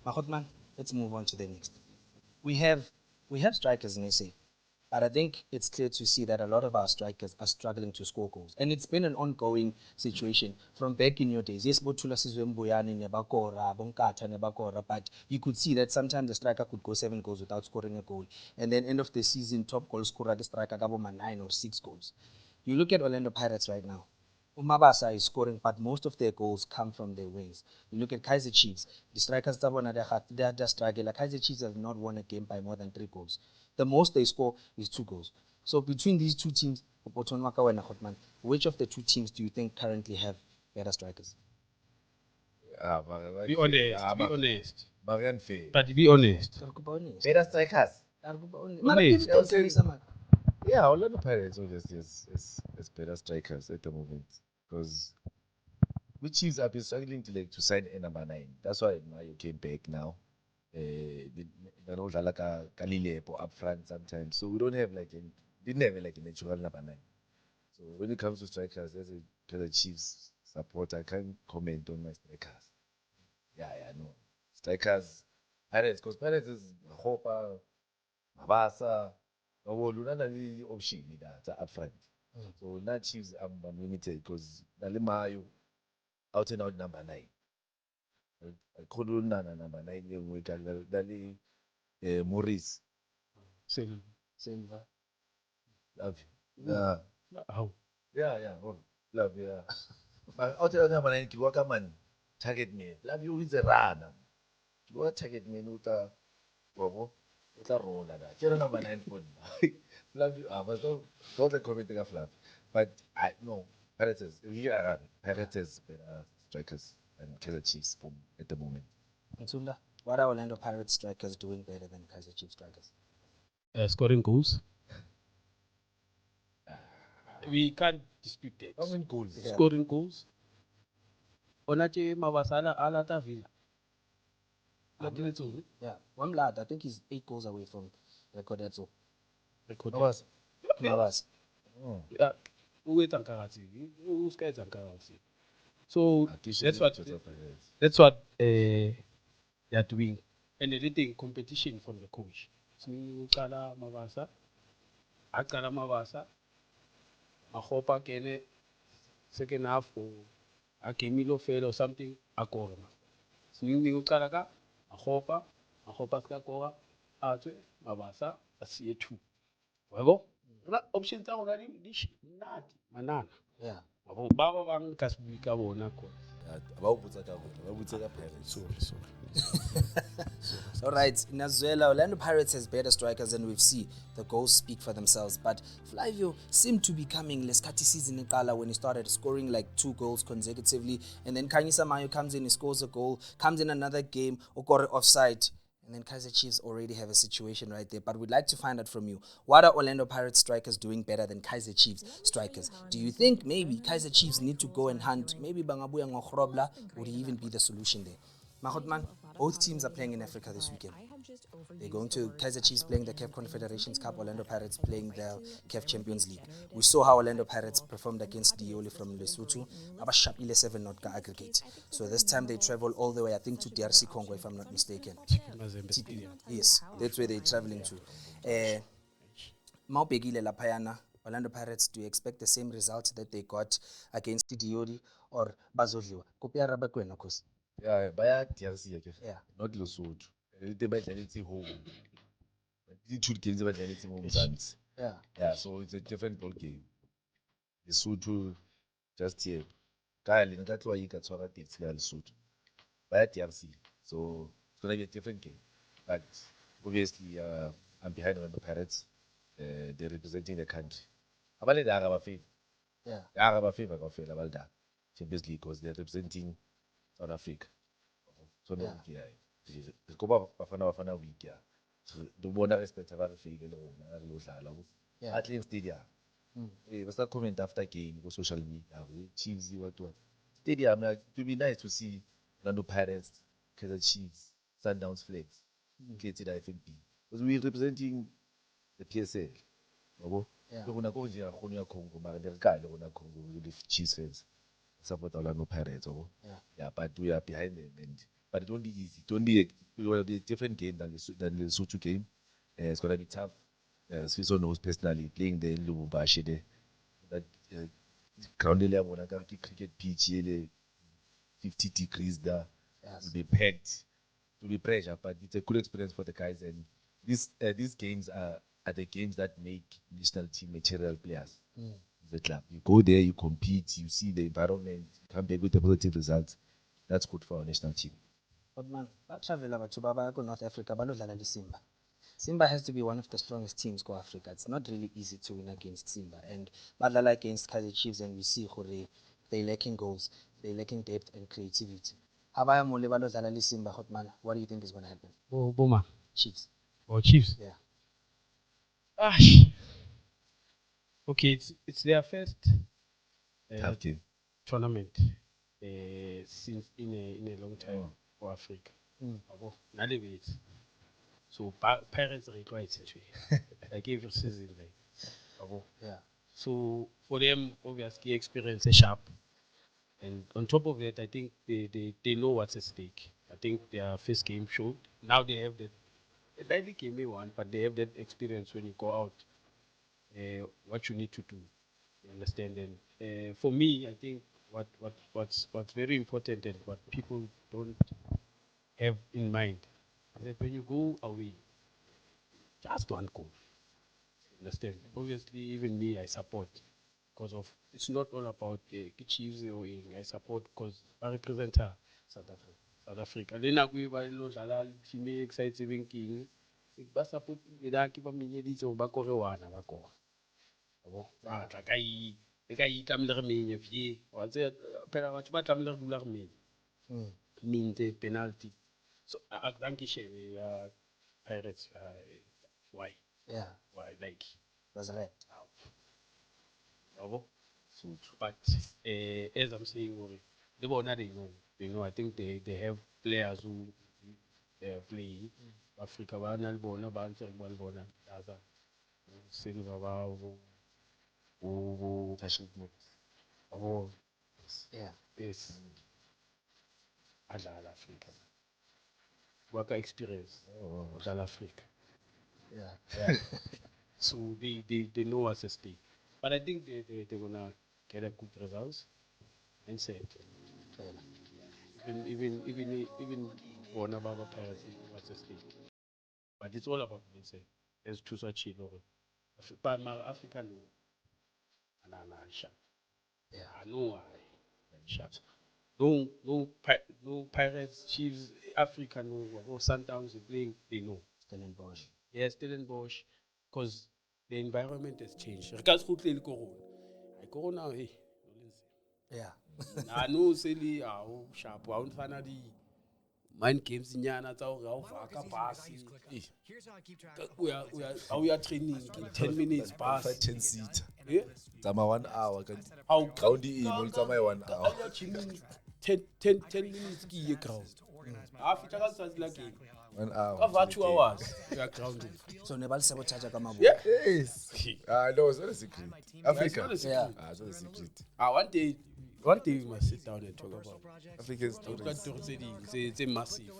Mahotman, let's move on to the next. We have strikers in SA, but I think it's clear to see that a lot of our strikers are struggling to score goals. And it's been an ongoing situation from back in your days. Yes, Botula Sizwembuyani, Nebakora, Bonkata, Nebakora, but you could see that sometimes the striker could go 7 goals without scoring a goal. And then end of the season, top goal scorer, the striker, Gaboma 9 or 6 goals. You look at Orlando Pirates right now. Umabasa is scoring, but most of their goals come from their wings. You look at Kaiser Chiefs, the strikers they're struggling. Like Kaiser Chiefs have not won a game by more than 3 goals. The most they score is 2 goals. So between these two teams, which of the two teams do you think currently have better strikers? Be honest. Be honest. Marian Faye. But be honest. Better strikers. Yeah, Orlando Pirates obviously is better strikers at the moment because which Chiefs have been struggling to sign a number 9. That's why Mayo came back now. They don't like Kalilepo up front sometimes, so we don't have didn't have a natural number 9. So when it comes to strikers, as a Chiefs supporter, I can't comment on my strikers. Yeah, no strikers. Pirates, because Pirates is Hopa, Mabasa. The option that up front. So now Chiefs I'm limited because Nalimayo out and out number 9. I couldn't number 9 with Dali Maurice. Silva. Love you. Yeah. How? Yeah. Oh, love you. Yeah. But out and out number 9, Kiwaka man target me. Love you is a runner. Kiwaka target me nuta Bobo. Roll that. You're number 9 phone. Love you. But don't comment a flap. But I know Pirates. Pirates better strikers and Kaiser Chiefs at the moment. Nsunda, what are Orlando Pirates strikers doing better than Kaiser Chiefs strikers? Scoring goals. We can't dispute that. How many goals? Yeah. Scoring goals. Onache Mavasala Alata Villa. Yeah, one lad, I think he's 8 goals away from recorded. So, Mavas. Yeah, so that's what they are doing, and everything competition from the coach. So Kala Mavasa, Akala Mavasa, Mahopa Kene, second half or Akemilo fail or something, Akorama. So you Kalaga, Mahopa Skakora, Atre, Mavasa, a CA2. Well, options are already not manana. yeah. Baba bang kasbika bona ko. Sorry. All right, Nazuela, Orlando Pirates has better strikers than we've seen. The goals speak for themselves. But Flavio seemed to be coming Leskati season in Kala when he started scoring like 2 goals consecutively. And then Kanyisa Mayo comes in, he scores a goal, comes in another game, Okore offside. And then Kaiser Chiefs already have a situation right there. But we'd like to find out from you, what are Orlando Pirates strikers doing better than Kaiser Chiefs strikers? Do you think maybe Kaiser Chiefs need to go and hunt, maybe Bangabuya Ngokrobla would even be the solution there? Mahotman, both teams are playing in Africa this weekend. They're going to Kaiser Chiefs playing the CAF Confederations Cup, Orlando Pirates playing the CAF Champions League. We saw how Orlando Pirates performed against Dioli from Lesotho. Abashapile 7 not aggregate. So this time they travel all the way, I think, to DRC Congo, if I'm not mistaken. Yes, that's where they're traveling to. Maubegile Lapayana, Orlando Pirates, do you expect the same result that they got against Dioli or Bazodliwa? Kopia Rabakwena, of course. Yeah, by DRC again. Yeah. Not Lesotho. They might home. The 2 games about home. Yeah, so it's a different ball game. Lesotho just here. That's why you got to have Lesotho. By DRC. So it's gonna be a different game. But obviously I'm behind on the Pirates. They're representing the country. How about the Arab favor? Yeah. The Arab favor got fail about that. Champions League because they're representing South Africa. So no, yeah. The Copa Bafana week, yeah. So the one respect about the figure, yeah. At least Stadium. What's that comment after game go social media? Chiefs, what? Stadium, like, it would be nice to see Orlando Pirates, Kaiser Chiefs, Sundowns flags, created FNB. Because we're representing the PSL. Yeah. Congo, the Chiefs fans support Orlando Pirates. Yeah, but we are behind them and but it won't be easy. It will be a different game than the Lesotho game. It's gonna be tough. Sfiso knows personally playing the Lubumbashi there. That ground level, cricket pitch, 50 degrees there. Yes. Will be packed. It will be pressure, but it's a good experience for the guys. And these games are the games that make national team material players. The club. You go there, you compete, you see the environment, you come back with a positive result. That's good for our national team. But man, batravel abathu baba go North Africa balodlala le Simba. Simba has to be one of the strongest teams go Africa. It's not really easy to win against Simba. And badlala against Kaizer Chiefs, and we see they're lacking goals, they're lacking depth and creativity. Abaya mole balodlala le Simba, man. What do you think is going to happen? Boma. Chiefs. Or Chiefs. Yeah. Okay, it's their first Tough game. tournament since in a long time for Africa. Nalebet. So Pirates are quite like every season, like. Yeah. So for them, obviously, experience is sharp, and on top of that, I think they know what's at stake. I think their first game showed. Now they have that. They only gave me one, but they have that experience when you go out. What you need to do, you understand? And for me, I think what's very important and what people don't have in mind is that when you go away, just one goal. Understand? Obviously, even me, I support because of it's not all about Chiefs or I support because I represent South Africa. South Africa. Then I go by Lodala, she may exciting king. Ba support ida ki ba minyeditse ba kore wana ba kore. Ba tla ka e tlamile re menye fie. Wa tse phela batho ba tlamile re dula re menye. Minte penalty. So I thank you Pirates why? Yeah. Why like That's right. But as I'm saying, they know. I think they have players who play Africa. Silva, Yeah. yes, Adala Africa. Work experience, Adala Africa. Yeah. So they know what's at stake. But I think they're gonna get a good results and say it. Even one of our parents what's at stake. But it's all about mindset. There's two such things. But my African and I'm sharp. Yeah. I know I'm sharp. No Pirates, Chiefs, Africa, no Sundowns playing, they know. Stellenbosch. Yes, Stellenbosch, because the environment has changed. Regards who play Corona. Corona, hey. Yeah. I know, Sally, sharp. I don't find the mind games in Yana, we are training in 10 minutes pass. 10 seat. Yeah? It's 1 hour. How Ground the email, it's 1 hour. 10 minutes ki ground. After that, like 1 hour. over 2 hours. We are grounded. So Nebal sabotage kama Yeah. Yes. No, it's not a secret. Africa. It's not a Yeah. It's not a secret. One day we must sit down and talk about African it. stories. It's massive.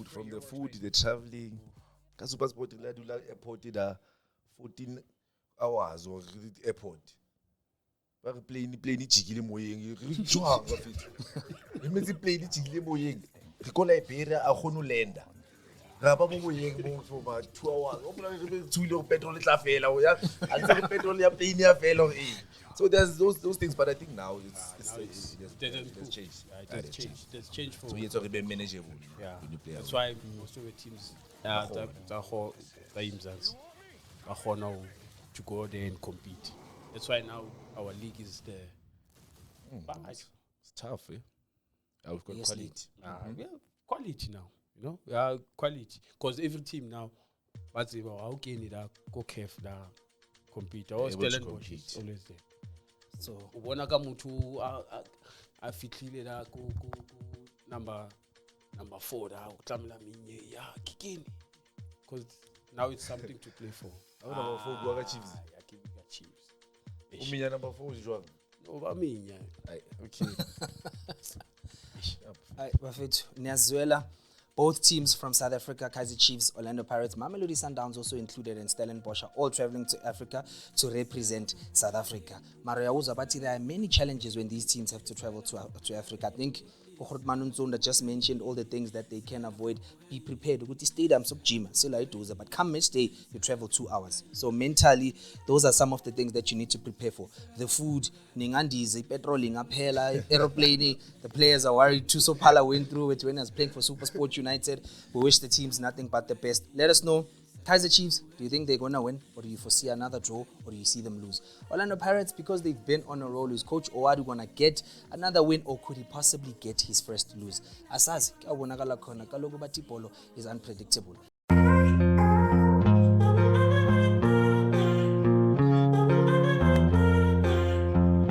From the food, the traveling. Because passport la airport da 14 hours or airport. Ba re plane jigile moyeng. Re jwang ba fetsa. E metsi plane jigile moyeng. Re go Liberia a gone landa. Ra ba mo moyeng mo for about 2 hours. O pla re tswile go petrol tla fela o ya. A ntse petrol ya plane ya fela so there's those things, but I think now it has changed. It has changed for. So it's already been manageable. Yeah. When you play That's why most of the teams to go there and compete. That's why now our league is there. But it's tough, eh? We've got Yes, quality. we have quality now. You know, we are quality because every team now, what's it about? How can it go careful that compete? Or Stellenbosch is always there. So Ubona ka motho a fitlhile da go number 4 da o tlamela menye ya kikini because now it's something to play for. Number 4 go ka Chiefs. Ya ke ka Chiefs. Uminya number 4 is jwang. No ba menya. Okay. Bafethu, Niyazuela. Both teams from South Africa, Kaizer Chiefs, Orlando Pirates, Mamelodi Sundowns also included, and Stellenbosch are all traveling to Africa to represent South Africa. Mario Uzabati, there are many challenges when these teams have to travel to Africa. I think Manun Zunda just mentioned all the things that they can avoid. Be prepared. With the stadium, but come match day, you travel 2 hours. So mentally, those are some of the things that you need to prepare for. The food, ningandizi, petroling, aeroplane. The players are worried too. So Pala went through it when he was playing for Super Sport United. We wish the teams nothing but the best. Let us know. Kaizer Chiefs, do you think they're going to win, or do you foresee another draw, or do you see them lose? Orlando Pirates, because they've been on a roll, is Coach Owadu going to get another win, or could he possibly get his first lose? Asazi, kuyabonakala khona, kaloku bathi ibhola is unpredictable.